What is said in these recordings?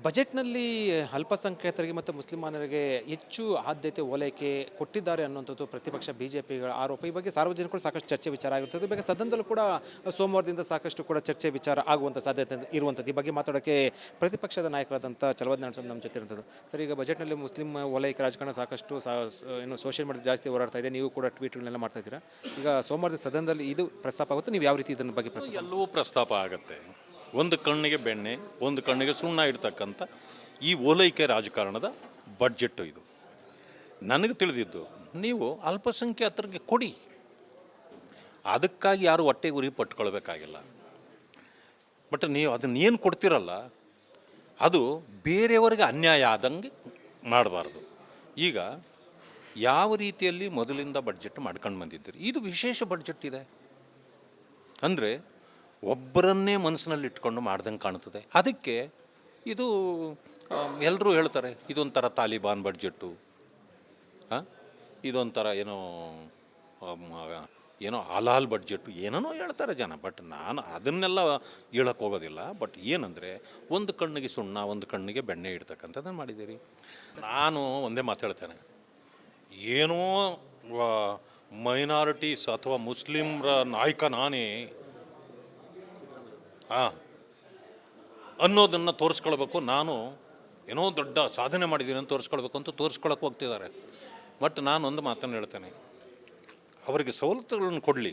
ಬಜೆಟ್‌ನಲ್ಲಿ ಅಲ್ಪಸಂಖ್ಯಾತರಿಗೆ ಮತ್ತು ಮುಸ್ಲಿಮಾನರಿಗೆ ಹೆಚ್ಚು ಆದ್ಯತೆ ಓಲೈಕೆ ಕೊಟ್ಟಿದ್ದಾರೆ ಅನ್ನುವಂಥದ್ದು ಪ್ರತಿಪಕ್ಷ ಬಿಜೆಪಿಗಳ ಆರೋಪ. ಈ ಬಗ್ಗೆ ಸಾರ್ವಜನಿಕರು ಸಾಕಷ್ಟು ಚರ್ಚೆ ವಿಚಾರ ಆಗಿರ್ತದೆ. ಈ ಬಗ್ಗೆ ಸದನದಲ್ಲೂ ಕೂಡ ಸೋಮವಾರದಿಂದ ಸಾಕಷ್ಟು ಕೂಡ ಚರ್ಚೆ ವಿಚಾರ ಆಗುವಂಥ ಸಾಧ್ಯತೆ ಇರುವಂಥದ್ದು. ಈ ಬಗ್ಗೆ ಮಾತಾಡೋಕ್ಕೆ ಪ್ರತಿಪಕ್ಷದ ನಾಯಕರಾದಂಥ ಚಲವಾದಿ ನಾರಾಯಣಸ್ವಾಮಿ ನಮ್ಮ ಜೊತೆ ಇರುವಂಥದ್ದು. ಸರ್, ಈಗ ಬಜೆಟ್‌ನಲ್ಲಿ ಮುಸ್ಲಿಂ ಓಲೈಕೆ ರಾಜಕಾರಣ ಸಾಕಷ್ಟು ಏನು ಸೋಷಿಯಲ್ ಮೀಡಿಯಾ ಜಾಸ್ತಿ ಓಡಾಡ್ತಾ ಇದೆ. ನೀವು ಕೂಡ ಟ್ವೀಟ್ಗಳನ್ನೆಲ್ಲ ಮಾಡ್ತಾ ಇದ್ದೀರಾ. ಈಗ ಸೋಮವಾರದ ಸದನದಲ್ಲಿ ಇದು ಪ್ರಸ್ತಾಪ ಆಗುತ್ತೆ. ನೀವು ಯಾವ ರೀತಿ ಇದನ್ನ ಬಗ್ಗೆ ಪ್ರಸ್ತಾಪ? ಎಲ್ಲವೂ ಪ್ರಸ್ತಾಪ ಆಗುತ್ತೆ. ಒಂದು ಕಣ್ಣಿಗೆ ಬೆಣ್ಣೆ, ಒಂದು ಕಣ್ಣಿಗೆ ಸುಣ್ಣ ಇಡ್ತಕ್ಕಂಥ ಈ ಓಲೈಕೆ ರಾಜಕಾರಣದ ಬಡ್ಜೆಟ್ಟು ಇದು. ನನಗೆ ತಿಳಿದಿದ್ದು, ನೀವು ಅಲ್ಪಸಂಖ್ಯಾತರಿಗೆ ಕೊಡಿ, ಅದಕ್ಕಾಗಿ ಯಾರು ಹೊಟ್ಟೆ ಗುರಿ ಪಟ್ಕೊಳ್ಬೇಕಾಗಿಲ್ಲ. ಬಟ್ ನೀವು ಅದನ್ನೇನು ಕೊಡ್ತಿರಲ್ಲ, ಅದು ಬೇರೆಯವರಿಗೆ ಅನ್ಯಾಯ ಆದಂಗೆ ಮಾಡಬಾರ್ದು. ಈಗ ಯಾವ ರೀತಿಯಲ್ಲಿ ಮೊದಲಿಂದ ಬಡ್ಜೆಟ್ ಮಾಡ್ಕೊಂಡು ಬಂದಿದ್ದೀರಿ, ಇದು ವಿಶೇಷ ಬಡ್ಜೆಟ್ ಇದೆ ಅಂದರೆ ಒಬ್ಬರನ್ನೇ ಮನಸ್ಸಿನಲ್ಲಿ ಇಟ್ಕೊಂಡು ಮಾಡ್ದಂಗೆ ಕಾಣ್ತದೆ. ಅದಕ್ಕೆ ಇದು ಎಲ್ಲರೂ ಹೇಳ್ತಾರೆ ಇದೊಂಥರ ತಾಲಿಬಾನ್ ಬಡ್ಜೆಟ್ಟು, ಇದೊಂಥರ ಏನೋ ಹಲಾಲ್ ಬಡ್ಜೆಟ್ಟು, ಏನೇನೋ ಹೇಳ್ತಾರೆ ಜನ. ಬಟ್ ನಾನು ಅದನ್ನೆಲ್ಲ ಹೇಳಕ್ಕೆ ಹೋಗೋದಿಲ್ಲ. ಬಟ್ ಏನಂದರೆ, ಒಂದು ಕಣ್ಣಿಗೆ ಸುಣ್ಣ, ಒಂದು ಕಣ್ಣಿಗೆ ಬೆಣ್ಣೆ ಇಡ್ತಕ್ಕಂಥದ್ದನ್ನು ಮಾಡಿದ್ದೀರಿ. ನಾನು ಒಂದೇ ಮಾತು ಹೇಳ್ತೇನೆ, ಏನೋ ಮೈನಾರಿಟೀಸ್ ಅಥವಾ ಮುಸ್ಲಿಮ್ರ ನಾಯಕ ನಾನೇ ಅನ್ನೋದನ್ನು ತೋರಿಸ್ಕೊಳ್ಬೇಕು. ನಾನು ಏನೋ ದೊಡ್ಡ ಸಾಧನೆ ಮಾಡಿದ್ದೀನಿ ಅಂತ ತೋರಿಸ್ಕೊಳ್ಬೇಕು ಅಂತ ತೋರಿಸ್ಕೊಳಕ್ಕೆ ಹೋಗ್ತಿದ್ದಾರೆ. ಬಟ್ ನಾನು ಒಂದು ಮಾತನ್ನು ಹೇಳ್ತೇನೆ, ಅವರಿಗೆ ಸವಲತ್ತುಗಳನ್ನು ಕೊಡಲಿ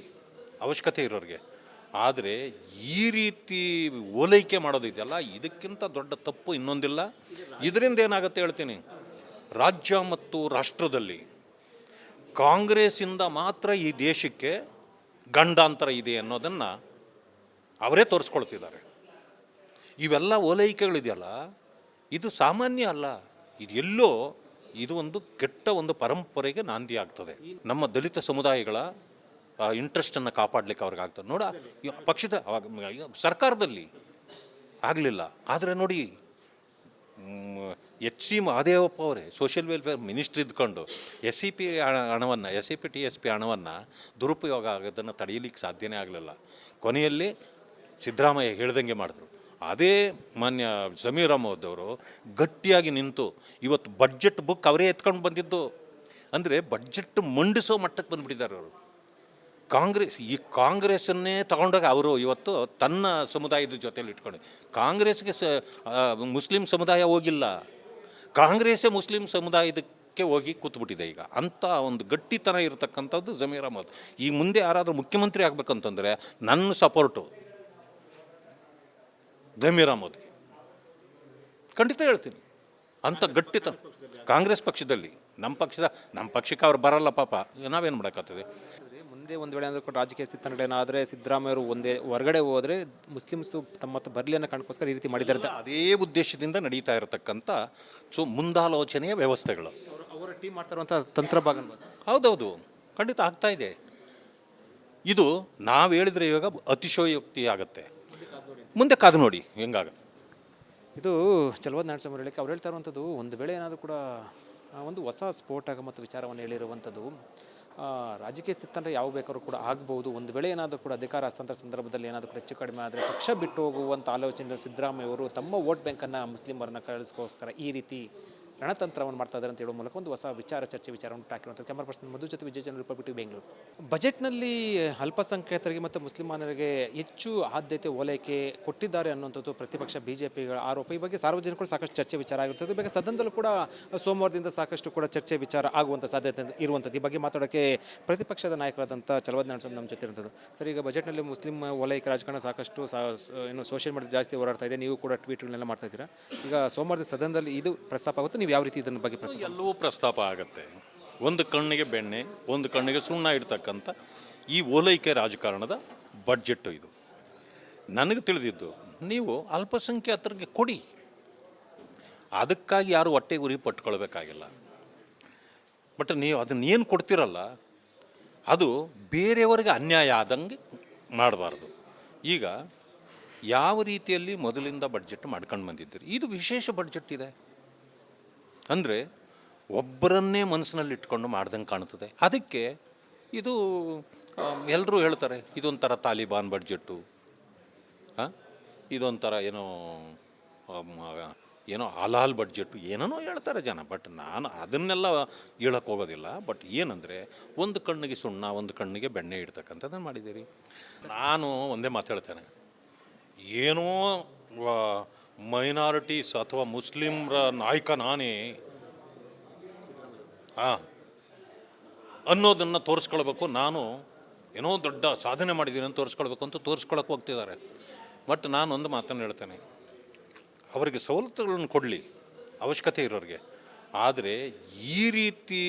ಅವಶ್ಯಕತೆ ಇರೋರಿಗೆ. ಆದರೆ ಈ ರೀತಿ ಓಲೈಕೆ ಮಾಡೋದಿದೆಯಲ್ಲ, ಇದಕ್ಕಿಂತ ದೊಡ್ಡ ತಪ್ಪು ಇನ್ನೊಂದಿಲ್ಲ. ಇದರಿಂದ ಏನಾಗುತ್ತೆ ಹೇಳ್ತೀನಿ, ರಾಜ್ಯ ಮತ್ತು ರಾಷ್ಟ್ರದಲ್ಲಿ ಕಾಂಗ್ರೆಸ್ಸಿಂದ ಮಾತ್ರ ಈ ದೇಶಕ್ಕೆ ಗಂಡಾಂತರ ಇದೆ ಅನ್ನೋದನ್ನು ಅವರೇ ತೋರಿಸ್ಕೊಳ್ತಿದ್ದಾರೆ. ಇವೆಲ್ಲ ಓಲೈಕೆಗಳಿದೆಯಲ್ಲ, ಇದು ಸಾಮಾನ್ಯ ಅಲ್ಲ. ಇದು ಎಲ್ಲೋ ಇದು ಒಂದು ಕೆಟ್ಟ ಒಂದು ಪರಂಪರೆಗೆ ನಾಂದಿ ಆಗ್ತದೆ. ನಮ್ಮ ದಲಿತ ಸಮುದಾಯಗಳ ಇಂಟ್ರೆಸ್ಟನ್ನು ಕಾಪಾಡಲಿಕ್ಕೆ ಅವ್ರಿಗೆ ಆಗ್ತದೆ. ನೋಡ, ಪಕ್ಷದ ಸರ್ಕಾರದಲ್ಲಿ ಆಗಲಿಲ್ಲ, ಆದರೆ ನೋಡಿ ಎಚ್ ಸಿ ಮಹದೇವಪ್ಪ ಅವರೇ ಸೋಷಿಯಲ್ ವೆಲ್ಫೇರ್ ಮಿನಿಸ್ಟ್ರಿ ಇದ್ಕೊಂಡು SCP ಹಣವನ್ನು, SCP TSP ಹಣವನ್ನು ದುರುಪಯೋಗ ಆಗೋದನ್ನು ತಡೆಯಲಿಕ್ಕೆ ಸಾಧ್ಯನೇ ಆಗಲಿಲ್ಲ. ಕೊನೆಯಲ್ಲಿ ಸಿದ್ದರಾಮಯ್ಯ ಹೇಳ್ದಂಗೆ ಮಾಡಿದ್ರು. ಅದೇ ಮಾನ್ಯ ಜಮೀರ್ ಅಹಮದ್ ಅವರು ಗಟ್ಟಿಯಾಗಿ ನಿಂತು ಇವತ್ತು ಬಡ್ಜೆಟ್ ಬುಕ್ ಅವರೇ ಎತ್ಕೊಂಡು ಬಂದಿದ್ದು. ಅಂದರೆ ಬಡ್ಜೆಟ್ ಮಂಡಿಸೋ ಮಟ್ಟಕ್ಕೆ ಬಂದುಬಿಟ್ಟಿದ್ದಾರೆ ಅವರು. ಈ ಕಾಂಗ್ರೆಸ್ಸನ್ನೇ ತಗೊಂಡಾಗ ಅವರು ಇವತ್ತು ತನ್ನ ಸಮುದಾಯದ ಜೊತೆಯಲ್ಲಿ ಇಟ್ಕೊಂಡು, ಕಾಂಗ್ರೆಸ್ಗೆ ಮುಸ್ಲಿಂ ಸಮುದಾಯ ಹೋಗಿಲ್ಲ, ಕಾಂಗ್ರೆಸ್ಸೇ ಮುಸ್ಲಿಂ ಸಮುದಾಯದಕ್ಕೆ ಹೋಗಿ ಕೂತ್ಬಿಟ್ಟಿದೆ ಈಗ. ಅಂಥ ಒಂದು ಗಟ್ಟಿತನ ಇರತಕ್ಕಂಥದ್ದು ಜಮೀರ್ ಅಹಮದ್. ಈ ಮುಂದೆ ಯಾರಾದರೂ ಮುಖ್ಯಮಂತ್ರಿ ಆಗಬೇಕಂತಂದರೆ ನನ್ನ ಸಪೋರ್ಟು ಜಮೀರ್ ಅಹಮದ್ಗೆ, ಖಂಡಿತ ಹೇಳ್ತೀನಿ. ಅಂಥ ಗಟ್ಟಿತನ ಕಾಂಗ್ರೆಸ್ ಪಕ್ಷದಲ್ಲಿ, ನಮ್ಮ ಪಕ್ಷಕ್ಕೆ ಅವ್ರು ಬರಲ್ಲ ಪಾಪ, ನಾವೇನು ಮಾಡೋಕ್ಕಾಗ್ತದೆ. ಮುಂದೆ ಒಂದು ವೇಳೆ ಏನಾದರೂ ರಾಜಕೀಯ ಸ್ಥಿತನೇನಾದರೆ ಸಿದ್ದರಾಮಯ್ಯವರು ಒಂದೇ ಹೊರಗಡೆ ಹೋದರೆ ಮುಸ್ಲಿಮ್ಸು ತಮ್ಮ ಬರಲಿ ಅನ್ನೋ ಕಾರಣಕ್ಕೋಸ್ಕರ ಈ ರೀತಿ ಮಾಡಿದ್ದಾರೆ. ಅದೇ ಉದ್ದೇಶದಿಂದ ನಡೀತಾ ಇರತಕ್ಕಂಥ ಮುಂದಾಲೋಚನೆಯ ವ್ಯವಸ್ಥೆಗಳು ಅವರ ಟೀಮ್ ಮಾಡ್ತಾ ಇರುವಂಥ ತಂತ್ರ ಭಾಗ. ಹೌದೌದು, ಖಂಡಿತ ಆಗ್ತಾ ಇದೆ. ಇದು ನಾವು ಹೇಳಿದರೆ ಇವಾಗ ಅತಿಶಯೋಕ್ತಿ ಆಗುತ್ತೆ. ಮುಂದೆ ಕಾದು ನೋಡಿ ಹೆಂಗಾಗುತ್ತೆ. ಇದು ಚಲವಾದಿ ನಾರಾಯಣಸ್ವಾಮಿ ಹೇಳಿಕೆ ಅವ್ರು ಹೇಳ್ತಾ ಇರುವಂಥದ್ದು, ಒಂದು ವೇಳೆ ಏನಾದರೂ ಕೂಡ ಒಂದು ಹೊಸ ಸ್ಫೋಟಕ ಮತ್ತು ವಿಚಾರವನ್ನು ಹೇಳಿರುವಂಥದ್ದು, ರಾಜಕೀಯ ಸ್ಥಿತಿ ಯಾವ ಬೇಕಾದ್ರೂ ಕೂಡ ಆಗ್ಬೋದು. ಒಂದು ವೇಳೆ ಏನಾದರೂ ಕೂಡ ಅಧಿಕಾರ ಹಸ್ತಾಂತರ ಸಂದರ್ಭದಲ್ಲಿ ಏನಾದರೂ ಕೂಡ ಹೆಚ್ಚು ಕಡಿಮೆ ಆದರೆ ಪಕ್ಷ ಬಿಟ್ಟು ಹೋಗುವಂಥ ಆಲೋಚನೆ ಸಿದ್ದರಾಮಯ್ಯ ಅವರು ತಮ್ಮ ವೋಟ್ ಬ್ಯಾಂಕನ್ನು ಮುಸ್ಲಿಮರನ್ನ ಕಳಿಸ್ಕೋಸ್ಕರ ಈ ರೀತಿ ರಣತಂತ್ರವನ್ನು ಮಾಡ್ತಾ ಇದ್ದಾರೆ ಅಂತ ಹೇಳೋ ಮೂಲಕ ಒಂದು ಹೊಸ ವಿಚಾರವನ್ನು ಹಾಕಿರುವಂಥದ್ದು. ಕ್ಯಾಮರಾ ಪರ್ಸನ್ ಮಧು ಜೊತೆ ವಿಜಯ ಚಂದ್ರ, ರಿಪಬ್ಲಿಕ್ ಬೆಂಗಳೂರು. ಬಜೆಟ್‌ನಲ್ಲಿ ಅಲ್ಪಸಂಖ್ಯಾತರಿಗೆ ಮತ್ತು ಮುಸ್ಲಿಮಾನರಿಗೆ ಹೆಚ್ಚು ಆದ್ಯತೆ ಓಲೈಕೆ ಕೊಟ್ಟಿದ್ದಾರೆ ಅನ್ನುವಂಥದ್ದು ಪ್ರತಿಪಕ್ಷ ಬಿಜೆಪಿಗಳ ಆರೋಪ. ಈ ಬಗ್ಗೆ ಸಾರ್ವಜನಿಕರು ಸಾಕಷ್ಟು ಚರ್ಚೆ ವಿಚಾರ ಆಗಿರ್ತದೆ. ಈ ಬಗ್ಗೆ ಸದನದಲ್ಲೂ ಕೂಡ ಸೋಮವಾರದಿಂದ ಸಾಕಷ್ಟು ಕೂಡ ಚರ್ಚೆ ವಿಚಾರ ಆಗುವಂಥ ಸಾಧ್ಯತೆ ಇರುವಂಥದ್ದು. ಈ ಬಗ್ಗೆ ಮಾತಾಡೋಕ್ಕೆ ಪ್ರತಿಪಕ್ಷದ ನಾಯಕರಾದಂಥ ಚಲವಾದಿ ನಾರಾಯಣಸ್ವಾಮಿ ನಮ್ಮ ಜೊತೆ ಇರುವಂಥದ್ದು. ಸರ್, ಈಗ ಬಜೆಟ್‌ನಲ್ಲಿ ಮುಸ್ಲಿಂ ಓಲೈಕೆ ರಾಜಕಾರಣ ಸಾಕಷ್ಟು ಏನು ಸೋಷಿಯಲ್ ಮೀಡಿಯಾ ಜಾಸ್ತಿ ಓಡಾಡ್ತಾ ಇದೆ. ನೀವು ಕೂಡ ಟ್ವೀಟ್ಗಳನ್ನೆಲ್ಲ ಮಾಡ್ತಾ ಇದ್ದೀರಾ. ಈಗ ಸೋಮವಾರದ ಸದನದಲ್ಲಿ ಇದು ಪ್ರಸ್ತಾಪ ಆಗುತ್ತೆ. ನೀವು ಯಾವ ರೀತಿ ಇದನ್ನ ಬಗ್ಗೆ ಪ್ರಸ್ತಾಪ? ಎಲ್ಲವೂ ಪ್ರಸ್ತಾಪ ಆಗುತ್ತೆ. ಒಂದು ಕಣ್ಣಿಗೆ ಬೆಣ್ಣೆ, ಒಂದು ಕಣ್ಣಿಗೆ ಸುಣ್ಣ ಇಡ್ತಕ್ಕಂಥ ಈ ಓಲೈಕೆ ರಾಜಕಾರಣದ ಬಡ್ಜೆಟ್ಟು ಇದು. ನನಗೆ ತಿಳಿದಿದ್ದು, ನೀವು ಅಲ್ಪಸಂಖ್ಯಾತರಿಗೆ ಕೊಡಿ, ಅದಕ್ಕಾಗಿ ಯಾರು ಹೊಟ್ಟೆ ಗುರಿ ಪಟ್ಕೊಳ್ಬೇಕಾಗಿಲ್ಲ. ಬಟ್ ನೀವು ಅದನ್ನೇನು ಕೊಡ್ತಿರಲ್ಲ, ಅದು ಬೇರೆಯವರಿಗೆ ಅನ್ಯಾಯ ಆದಂಗೆ ಮಾಡಬಾರ್ದು. ಈಗ ಯಾವ ರೀತಿಯಲ್ಲಿ ಮೊದಲಿಂದ ಬಡ್ಜೆಟ್ ಮಾಡ್ಕೊಂಡು ಬಂದಿದ್ದೀರಿ, ಇದು ವಿಶೇಷ ಬಡ್ಜೆಟ್ ಇದೆ ಅಂದರೆ ಒಬ್ಬರನ್ನೇ ಮನಸ್ಸಿನಲ್ಲಿ ಇಟ್ಕೊಂಡು ಮಾಡ್ದಂಗೆ ಕಾಣ್ತದೆ. ಅದಕ್ಕೆ ಇದು ಎಲ್ಲರೂ ಹೇಳ್ತಾರೆ ಇದೊಂಥರ ತಾಲಿಬಾನ್ ಬಡ್ಜೆಟ್ಟು, ಇದೊಂಥರ ಏನೋ ಹಲಾಲ್ ಬಡ್ಜೆಟ್ಟು ಏನೇನೋ ಹೇಳ್ತಾರೆ ಜನ. ಬಟ್ ನಾನು ಅದನ್ನೆಲ್ಲ ಹೇಳಕ್ಕೆ ಹೋಗೋದಿಲ್ಲ. ಬಟ್ ಏನಂದರೆ ಒಂದು ಕಣ್ಣಿಗೆ ಸುಣ್ಣ ಒಂದು ಕಣ್ಣಿಗೆ ಬೆಣ್ಣೆ ಇಡ್ತಕ್ಕಂಥದ್ದನ್ನು ಮಾಡಿದ್ದೀರಿ. ನಾನು ಒಂದೇ ಮಾತು ಹೇಳ್ತೇನೆ, ಏನೋ ಮೈನಾರಿಟೀಸ್ ಅಥವಾ ಮುಸ್ಲಿಮ್ರ ನಾಯಕ ನಾನೇ ಅನ್ನೋದನ್ನು ತೋರಿಸ್ಕೊಳ್ಬೇಕು. ನಾನು ಏನೋ ದೊಡ್ಡ ಸಾಧನೆ ಮಾಡಿದ್ದೀನಿ ಅಂತ ತೋರಿಸ್ಕೊಳ್ಬೇಕು ಅಂತ ತೋರಿಸ್ಕೊಳಕ್ಕೆ ಹೋಗ್ತಿದ್ದಾರೆ. ಬಟ್ ನಾನು ಒಂದು ಮಾತನ್ನು ಹೇಳ್ತೇನೆ, ಅವರಿಗೆ ಸವಲತ್ತುಗಳನ್ನು ಕೊಡಲಿ ಅವಶ್ಯಕತೆ ಇರೋರಿಗೆ. ಆದರೆ ಈ ರೀತಿ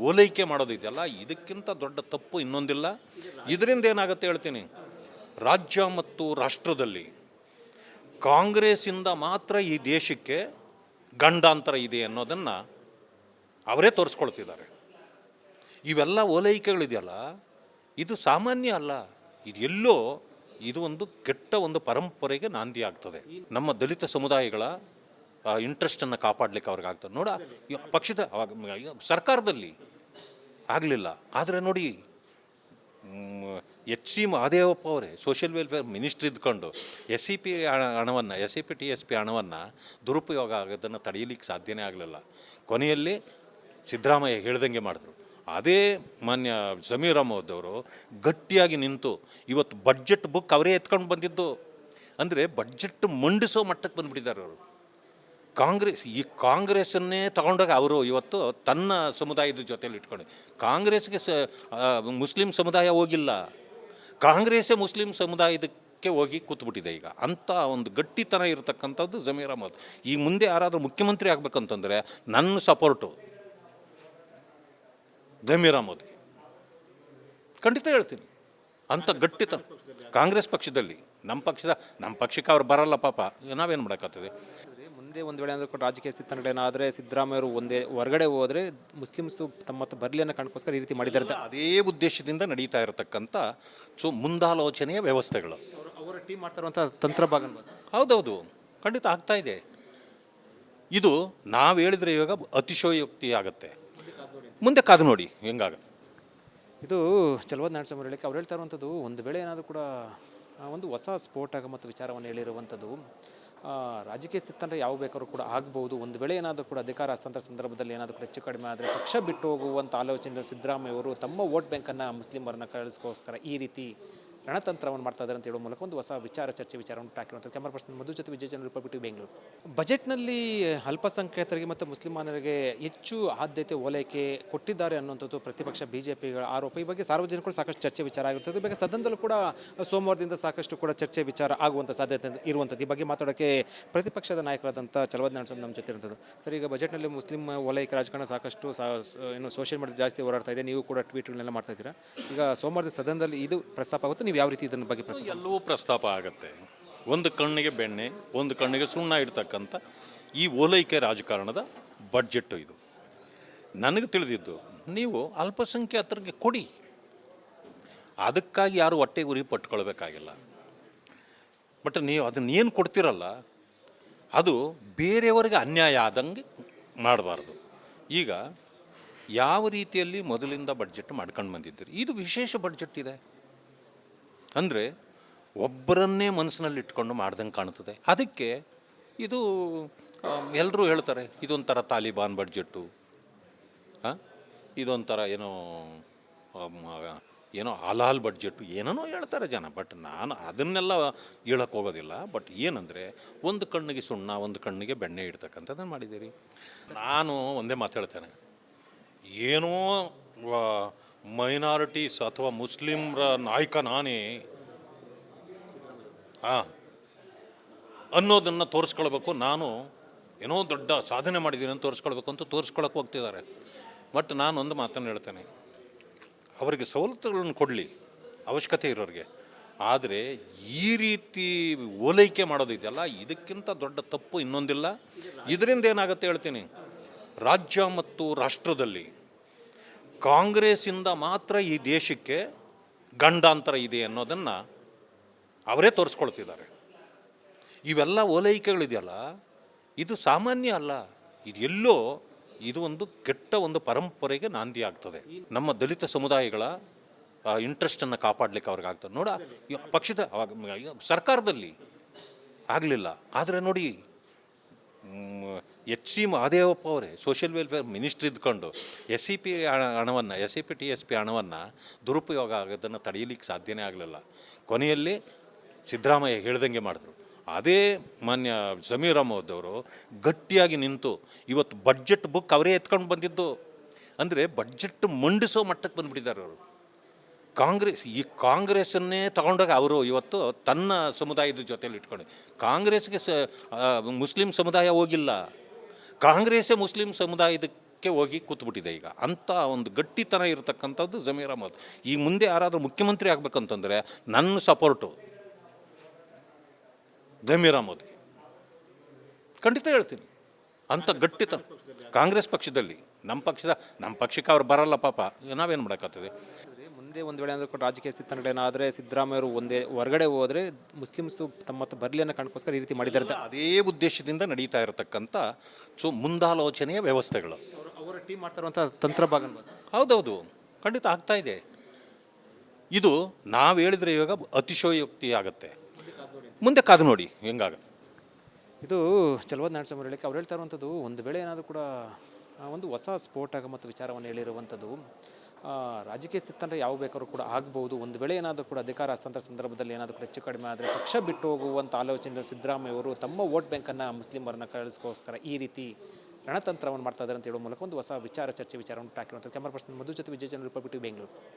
ಓಲೈಕೆ ಮಾಡೋದಿದೆಯಲ್ಲ, ಇದಕ್ಕಿಂತ ದೊಡ್ಡ ತಪ್ಪು ಇನ್ನೊಂದಿಲ್ಲ. ಇದರಿಂದ ಏನಾಗುತ್ತೆ ಹೇಳ್ತೀನಿ, ರಾಜ್ಯ ಮತ್ತು ರಾಷ್ಟ್ರದಲ್ಲಿ ಕಾಂಗ್ರೆಸ್ಸಿಂದ ಮಾತ್ರ ಈ ದೇಶಕ್ಕೆ ಗಂಡಾಂತರ ಇದೆ ಅನ್ನೋದನ್ನು ಅವರೇ ತೋರಿಸ್ಕೊಳ್ತಿದ್ದಾರೆ. ಇವೆಲ್ಲ ಓಲೈಕೆಗಳಿದೆಯಲ್ಲ, ಇದು ಸಾಮಾನ್ಯ ಅಲ್ಲ. ಇದು ಎಲ್ಲೋ ಇದು ಒಂದು ಕೆಟ್ಟ ಒಂದು ಪರಂಪರೆಗೆ ನಾಂದಿ ಆಗ್ತದೆ. ನಮ್ಮ ದಲಿತ ಸಮುದಾಯಗಳ ಇಂಟ್ರೆಸ್ಟನ್ನು ಕಾಪಾಡಲಿಕ್ಕೆ ಅವ್ರಿಗೆ ಆಗ್ತದೆ. ನೋಡ, ಪಕ್ಷದ ಸರ್ಕಾರದಲ್ಲಿ ಆಗಲಿಲ್ಲ. ಆದರೆ ನೋಡಿ, ಎಚ್ ಸಿ ಮಹದೇವಪ್ಪ ಅವರೇ ಸೋಷಿಯಲ್ ವೆಲ್ಫೇರ್ ಮಿನಿಸ್ಟ್ರಿ ಇದ್ಕೊಂಡು SCP ಹಣವನ್ನು SCP TSP ಹಣವನ್ನು ದುರುಪಯೋಗ ಆಗೋದನ್ನು ತಡೆಯಲಿಕ್ಕೆ ಸಾಧ್ಯನೇ ಆಗಲಿಲ್ಲ. ಕೊನೆಯಲ್ಲಿ ಸಿದ್ದರಾಮಯ್ಯ ಹೇಳ್ದಂಗೆ ಮಾಡಿದ್ರು. ಅದೇ ಮಾನ್ಯ ಜಮೀರ್ ಅಹಮದ್ ಅವರು ಗಟ್ಟಿಯಾಗಿ ನಿಂತು ಇವತ್ತು ಬಡ್ಜೆಟ್ ಬುಕ್ ಅವರೇ ಎತ್ಕೊಂಡು ಬಂದಿದ್ದು. ಅಂದರೆ ಬಡ್ಜೆಟ್ ಮಂಡಿಸೋ ಮಟ್ಟಕ್ಕೆ ಬಂದುಬಿಟ್ಟಿದ್ದಾರೆ ಅವರು. ಈ ಕಾಂಗ್ರೆಸ್ಸನ್ನೇ ತಗೊಂಡಾಗ ಅವರು ಇವತ್ತು ತನ್ನ ಸಮುದಾಯದ ಜೊತೆಯಲ್ಲಿ ಇಟ್ಕೊಂಡು, ಕಾಂಗ್ರೆಸ್ಗೆ ಮುಸ್ಲಿಂ ಸಮುದಾಯ ಹೋಗಿಲ್ಲ, ಕಾಂಗ್ರೆಸ್ಸೇ ಮುಸ್ಲಿಂ ಸಮುದಾಯದಕ್ಕೆ ಹೋಗಿ ಕೂತ್ಬಿಟ್ಟಿದೆ ಈಗ. ಅಂಥ ಒಂದು ಗಟ್ಟಿತನ ಇರತಕ್ಕಂಥದ್ದು ಜಮೀರ್ ಅಹಮದ್. ಈ ಮುಂದೆ ಯಾರಾದರೂ ಮುಖ್ಯಮಂತ್ರಿ ಆಗಬೇಕಂತಂದರೆ ನನ್ನ ಸಪೋರ್ಟು ಜಮೀರ್ ಅಹಮದ್ಗೆ ಖಂಡಿತ ಹೇಳ್ತೀನಿ. ಅಂಥ ಗಟ್ಟಿತನ ಕಾಂಗ್ರೆಸ್ ಪಕ್ಷದಲ್ಲಿ, ನಮ್ಮ ಪಕ್ಷಕ್ಕೆ ಅವ್ರು ಬರಲ್ಲ ಪಾಪ, ನಾವೇನು ಮಾಡೋಕ್ಕಾಗ್ತದೆ. ಮುಂದೆ ಒಂದು ವೇಳೆ ಅಂದ್ರೆ ರಾಜಕೀಯ ಸ್ಥಿತಿಗೇನಾದರೆ ಸಿದ್ದರಾಮಯ್ಯವರು ಒಂದೇ ಹೊರಗಡೆ ಹೋದರೆ ಮುಸ್ಲಿಮ್ಸು ತಮ್ಮ ಬರಲಿ ಅನ್ನೋ ಕಾರಣಕ್ಕೋಸ್ಕರ ಈ ರೀತಿ ಮಾಡಿದ್ದಾರೆ. ಅದೇ ಉದ್ದೇಶದಿಂದ ನಡೀತಾ ಇರತಕ್ಕಂಥ ಮುಂದಾಲೋಚನೆಯ ವ್ಯವಸ್ಥೆಗಳು ಅವರ ಟೀಮ್ ಮಾಡ್ತಾ ಇರುವಂಥ ತಂತ್ರ ಭಾಗ. ಹೌದೌದು, ಖಂಡಿತ ಆಗ್ತಾ ಇದೆ. ಇದು ನಾವು ಹೇಳಿದರೆ ಇವಾಗ ಅತಿಶಯೋಕ್ತಿ ಆಗುತ್ತೆ. ಮುಂದೆ ಕಾದು ನೋಡಿ ಹೆಂಗಾಗುತ್ತೆ. ಇದು ಚಲವಾದ ನಾಡಸ್ವಾಮಿ ಹೇಳಿಕೆ ಅವ್ರು ಹೇಳ್ತಾ ಇರುವಂಥದ್ದು, ಒಂದು ವೇಳೆ ಏನಾದರೂ ಕೂಡ ಒಂದು ಹೊಸ ಸ್ಫೋಟಕ ಮತ್ತು ವಿಚಾರವನ್ನು ಹೇಳಿರುವಂಥದ್ದು, ರಾಜಕೀಯ ಸ್ಥಿತಿ ಯಾವ ಬೇಕಾದ್ರೂ ಕೂಡ ಆಗ್ಬೋದು. ಒಂದು ವೇಳೆ ಏನಾದರೂ ಕೂಡ ಅಧಿಕಾರ ಹಸ್ತಾಂತರ ಸಂದರ್ಭದಲ್ಲಿ ಏನಾದರೂ ಕೂಡ ಹೆಚ್ಚು ಕಡಿಮೆ ಆದರೆ ಪಕ್ಷ ಬಿಟ್ಟು ಹೋಗುವಂಥ ಆಲೋಚನೆ ಸಿದ್ದರಾಮಯ್ಯ ಅವರು ತಮ್ಮ ವೋಟ್ ಬ್ಯಾಂಕನ್ನು ಮುಸ್ಲಿಮರನ್ನ ಕಳಿಸ್ಕೋಸ್ಕರ ಈ ರೀತಿ ರಣತಂತ್ರವನ್ನು ಮಾಡ್ತಾ ಇದ್ದಾರೆ ಅಂತ ಹೇಳೋ ಮೂಲಕ ಒಂದು ಹೊಸ ವಿಚಾರವನ್ನು ಹಾಕಿರುವಂಥದ್ದು. ಕ್ಯಾಮರಾ ಪರ್ಸನ್ ಮಧು ಜೊತೆ ವಿಜಯ ಚಂದ್ರ ರಿಪಬ್ಲಿಕ್ ಬೆಂಗಳೂರು. ಬಜೆಟ್ನಲ್ಲಿ ಅಲ್ಪಸಂಖ್ಯಾತರಿಗೆ ಮತ್ತು ಮುಸ್ಲಿಮಾನರಿಗೆ ಹೆಚ್ಚು ಆದ್ಯತೆ ಓಲೈಕೆ ಕೊಟ್ಟಿದ್ದಾರೆ ಅನ್ನುವಂಥದ್ದು ಪ್ರತಿಪಕ್ಷ BJPಗಳ ಆರೋಪ. ಈ ಬಗ್ಗೆ ಸಾರ್ವಜನಿಕರು ಸಾಕಷ್ಟು ಚರ್ಚೆ ವಿಚಾರ ಆಗಿರ್ತದೆ. ಈ ಬಗ್ಗೆ ಸದನದಲ್ಲೂ ಕೂಡ ಸೋಮವಾರದಿಂದ ಸಾಕಷ್ಟು ಕೂಡ ಚರ್ಚೆ ವಿಚಾರ ಆಗುವಂಥ ಸಾಧ್ಯತೆ ಇರುವಂಥದ್ದು. ಈ ಬಗ್ಗೆ ಮಾತಾಡೋಕ್ಕೆ ಪ್ರತಿಪಕ್ಷದ ನಾಯಕರಾದಂಥ ಚಲವಾದ ನಾಡಸ್ವಾಮಿ ನಮ್ಮ ಜೊತೆ ಇರುವಂಥದ್ದು. ಸರ್, ಈಗ ಬಜೆಟ್ನಲ್ಲಿ ಮುಸ್ಲಿಂ ಓಲೈಕೆ ರಾಜಕಾರಣ ಸಾಕಷ್ಟು ಏನು ಸೋಷಿಯಲ್ ಮೀಡಿಯಾ ಜಾಸ್ತಿ ಓಡಾಡ್ತಾ ಇದೆ, ನೀವು ಕೂಡ ಟ್ವೀಟ್ಗಳನ್ನೆಲ್ಲ ಮಾಡ್ತಾ ಇದ್ದೀರಾ. ಈಗ ಸೋಮವಾರದ ಸದನದಲ್ಲಿ ಇದು ಪ್ರಸ್ತಾಪ ಆಗುತ್ತೆ, ನೀವು ಯಾವ ರೀತಿ ಇದನ್ನ ಬಗ್ಗೆ ಎಲ್ಲವೂ ಪ್ರಸ್ತಾಪ ಆಗುತ್ತೆ. ಒಂದು ಕಣ್ಣಿಗೆ ಬೆಣ್ಣೆ ಒಂದು ಕಣ್ಣಿಗೆ ಸುಣ್ಣ ಇಡ್ತಕ್ಕಂಥ ಈ ಓಲೈಕೆ ರಾಜಕಾರಣದ ಬಡ್ಜೆಟ್ಟು ಇದು. ನನಗೆ ತಿಳಿದಿದ್ದು, ನೀವು ಅಲ್ಪಸಂಖ್ಯಾತರಿಗೆ ಕೊಡಿ, ಅದಕ್ಕಾಗಿ ಯಾರು ಹೊಟ್ಟೆ ಗುರಿ ಪಟ್ಕೊಳ್ಬೇಕಾಗಿಲ್ಲ. ಬಟ್ ನೀವು ಅದನ್ನೇನು ಕೊಡ್ತಿರಲ್ಲ, ಅದು ಬೇರೆಯವರಿಗೆ ಅನ್ಯಾಯ ಆದಂಗೆ ಮಾಡಬಾರ್ದು. ಈಗ ಯಾವ ರೀತಿಯಲ್ಲಿ ಮೊದಲಿಂದ ಬಡ್ಜೆಟ್ ಮಾಡ್ಕೊಂಡು ಬಂದಿದ್ದೀರಿ, ಇದು ವಿಶೇಷ ಬಡ್ಜೆಟ್ ಇದೆ ಅಂದರೆ ಒಬ್ಬರನ್ನೇ ಮನಸ್ಸಿನಲ್ಲಿ ಇಟ್ಕೊಂಡು ಮಾಡ್ದಂಗೆ ಕಾಣ್ತದೆ. ಅದಕ್ಕೆ ಇದು ಎಲ್ಲರೂ ಹೇಳ್ತಾರೆ ಇದೊಂಥರ ತಾಲಿಬಾನ್ ಬಡ್ಜೆಟ್ಟು, ಇದೊಂಥರ ಏನೋ ಹಲಾಲ್ ಬಡ್ಜೆಟ್ಟು ಏನೇನೋ ಹೇಳ್ತಾರೆ ಜನ. ಬಟ್ ನಾನು ಅದನ್ನೆಲ್ಲ ಹೇಳಕ್ಕೆ ಹೋಗೋದಿಲ್ಲ. ಬಟ್ ಏನಂದರೆ ಒಂದು ಕಣ್ಣಿಗೆ ಸುಣ್ಣ ಒಂದು ಕಣ್ಣಿಗೆ ಬೆಣ್ಣೆ ಇಡ್ತಕ್ಕಂಥದ್ದನ್ನು ಮಾಡಿದ್ದೀರಿ. ನಾನು ಒಂದೇ ಮಾತು ಹೇಳ್ತೇನೆ, ಏನೋ ಮೈನಾರಿಟೀಸ್ ಅಥವಾ ಮುಸ್ಲಿಮ್ರ ನಾಯಕ ನಾನೇ ಅನ್ನೋದನ್ನು ತೋರಿಸ್ಕೊಳ್ಬೇಕು. ನಾನು ಏನೋ ದೊಡ್ಡ ಸಾಧನೆ ಮಾಡಿದ್ದೀನಿ ಅಂತ ತೋರಿಸ್ಕೊಳ್ಬೇಕು ಅಂತ ತೋರಿಸ್ಕೊಳಕ್ಕೆ ಹೋಗ್ತಿದ್ದಾರೆ. ಬಟ್ ನಾನು ಒಂದು ಮಾತನ್ನು ಹೇಳ್ತೇನೆ, ಅವರಿಗೆ ಸವಲತ್ತುಗಳನ್ನು ಕೊಡಲಿ ಅವಶ್ಯಕತೆ ಇರೋರಿಗೆ. ಆದರೆ ಈ ರೀತಿ ಓಲೈಕೆ ಮಾಡೋದಿದೆಯಲ್ಲ, ಇದಕ್ಕಿಂತ ದೊಡ್ಡ ತಪ್ಪು ಇನ್ನೊಂದಿಲ್ಲ. ಇದರಿಂದ ಏನಾಗುತ್ತೆ ಹೇಳ್ತೀನಿ, ರಾಜ್ಯ ಮತ್ತು ರಾಷ್ಟ್ರದಲ್ಲಿ ಕಾಂಗ್ರೆಸ್ಸಿಂದ ಮಾತ್ರ ಈ ದೇಶಕ್ಕೆ ಗಂಡಾಂತರ ಇದೆ ಅನ್ನೋದನ್ನು ಅವರೇ ತೋರಿಸ್ಕೊಳ್ತಿದ್ದಾರೆ. ಇವೆಲ್ಲ ಓಲೈಕೆಗಳಿದೆಯಲ್ಲ, ಇದು ಸಾಮಾನ್ಯ ಅಲ್ಲ. ಇದು ಎಲ್ಲೋ ಇದು ಒಂದು ಕೆಟ್ಟ ಒಂದು ಪರಂಪರೆಗೆ ನಾಂದಿ ಆಗ್ತದೆ. ನಮ್ಮ ದಲಿತ ಸಮುದಾಯಗಳ ಇಂಟ್ರೆಸ್ಟನ್ನು ಕಾಪಾಡಲಿಕ್ಕೆ ಅವ್ರಿಗೆ ಆಗ್ತದೆ. ನೋಡ, ಪಕ್ಷದ ಸರ್ಕಾರದಲ್ಲಿ ಆಗಲಿಲ್ಲ. ಆದರೆ ನೋಡಿ, ಎಚ್ ಸಿ ಮಹದೇವಪ್ಪ ಅವರೇ ಸೋಷಿಯಲ್ ವೆಲ್ಫೇರ್ ಮಿನಿಸ್ಟ್ರಿ ಇದ್ಕೊಂಡು SCP ಹಣವನ್ನು SCP TSP ಹಣವನ್ನು ದುರುಪಯೋಗ ಆಗೋದನ್ನು ತಡೆಯಲಿಕ್ಕೆ ಸಾಧ್ಯನೇ ಆಗಲಿಲ್ಲ. ಕೊನೆಯಲ್ಲಿ ಸಿದ್ದರಾಮಯ್ಯ ಹೇಳ್ದಂಗೆ ಮಾಡಿದ್ರು. ಅದೇ ಮಾನ್ಯ ಜಮೀರ್ ಅಹಮದ್ ಅವರು ಗಟ್ಟಿಯಾಗಿ ನಿಂತು ಇವತ್ತು ಬಡ್ಜೆಟ್ ಬುಕ್ ಅವರೇ ಎತ್ಕೊಂಡು ಬಂದಿದ್ದು. ಅಂದರೆ ಬಡ್ಜೆಟ್ ಮಂಡಿಸೋ ಮಟ್ಟಕ್ಕೆ ಬಂದುಬಿಟ್ಟಿದ್ದಾರೆ ಅವರು. ಕಾಂಗ್ರೆಸ್ಸನ್ನೇ ತಗೊಂಡಾಗ ಅವರು ಇವತ್ತು ತನ್ನ ಸಮುದಾಯದ ಜೊತೆಲಿ ಇಟ್ಕೊಂಡು ಕಾಂಗ್ರೆಸ್ಗೆ ಮುಸ್ಲಿಂ ಸಮುದಾಯ ಹೋಗಿಲ್ಲ, ಕಾಂಗ್ರೆಸ್ಸೇ ಮುಸ್ಲಿಂ ಸಮುದಾಯದಕ್ಕೆ ಹೋಗಿ ಕೂತ್ಬಿಟ್ಟಿದೆ ಈಗ. ಅಂಥ ಒಂದು ಗಟ್ಟಿತನ ಇರತಕ್ಕಂಥದ್ದು ಜಮೀರ್ ಅಹಮದ್. ಈ ಮುಂದೆ ಯಾರಾದರೂ ಮುಖ್ಯಮಂತ್ರಿ ಆಗಬೇಕಂತಂದರೆ ನನ್ನ ಸಪೋರ್ಟು ಜಮೀರ್ ಅಹಮದ್ಗೆ ಖಂಡಿತ ಹೇಳ್ತೀನಿ. ಅಂಥ ಗಟ್ಟಿತನ ಕಾಂಗ್ರೆಸ್ ಪಕ್ಷದಲ್ಲಿ, ನಮ್ಮ ಪಕ್ಷಕ್ಕೆ ಅವ್ರು ಬರಲ್ಲ ಪಾಪ, ನಾವೇನು ಮಾಡೋಕ್ಕಾಗ್ತದೆ. ಮುಂದೆ ಒಂದು ವೇಳೆ ಏನಾದರೂ ಕೂಡ ರಾಜಕೀಯ ಸ್ಥಿತನೇನಾದರೆ ಸಿದ್ದರಾಮಯ್ಯವರು ಒಂದೇ ಹೊರಗಡೆ ಹೋದರೆ ಮುಸ್ಲಿಮ್ಸು ತಮ್ಮ ಬರಲಿ ಅನ್ನೋ ಕಾರಣಕ್ಕೋಸ್ಕರ ಈ ರೀತಿ ಮಾಡಿದ್ದಾರೆ ಅಂತ ಅದೇ ಉದ್ದೇಶದಿಂದ ನಡೀತಾ ಇರತಕ್ಕಂಥ ಮುಂದಾಲೋಚನೆಯ ವ್ಯವಸ್ಥೆಗಳು ಅವರ ಟೀಮ್ ಮಾಡ್ತಾ ಇರುವಂಥ ತಂತ್ರ ಭಾಗ ಅನ್ಬೋದು. ಹೌದೌದು, ಖಂಡಿತ ಆಗ್ತಾ ಇದೆ. ಇದು ನಾವು ಹೇಳಿದರೆ ಇವಾಗ ಅತಿಶಯೋಕ್ತಿ ಆಗುತ್ತೆ. ಮುಂದೆ ಕಾದು ನೋಡಿ ಹೆಂಗಾಗುತ್ತೆ. ಇದು ಚಲವಾದ ನಾಡಸ್ವಾಮಿ ಹೇಳಿಕೆ ಅವ್ರು ಹೇಳ್ತಾ ಇರುವಂಥದ್ದು, ಒಂದು ವೇಳೆ ಏನಾದರೂ ಕೂಡ ಒಂದು ಹೊಸ ಸ್ಫೋಟಕ ಮತ್ತು ವಿಚಾರವನ್ನು ಹೇಳಿರುವಂಥದ್ದು, ರಾಜಕೀಯ ಸ್ಥಿತಿ ಯಾವ ಬೇಕಾದ್ರೂ ಕೂಡ ಆಗ್ಬೋದು. ಒಂದು ವೇಳೆ ಏನಾದರೂ ಕೂಡ ಅಧಿಕಾರ ಹಸ್ತಾಂತರ ಸಂದರ್ಭದಲ್ಲಿ ಏನಾದರೂ ಕೂಡ ಹೆಚ್ಚು ಕಡಿಮೆ ಆದರೆ ಪಕ್ಷ ಬಿಟ್ಟು ಹೋಗುವಂಥ ಆಲೋಚನೆ ಸಿದ್ದರಾಮಯ್ಯ ಅವರು ತಮ್ಮ ವೋಟ್ ಬ್ಯಾಂಕನ್ನು ಮುಸ್ಲಿಮರನ್ನ ಕಳಿಸ್ಕೋಸ್ಕರ ಈ ರೀತಿ ರಣತಂತ್ರವನ್ನು ಮಾಡ್ತಾ ಇದ್ದಾರೆ ಅಂತ ಹೇಳೋ ಮೂಲಕ ಒಂದು ಹೊಸ ವಿಚಾರವನ್ನು ಹಾಕಿರುವಂಥದ್ದು. ಕ್ಯಾಮರಾ ಪರ್ಸನ್ ಮಧು ಜೊತೆ ವಿಜಯ ಚಂದ್ರ ರಿಪಬ್ಲಿಕ್ ಬೆಂಗಳೂರು.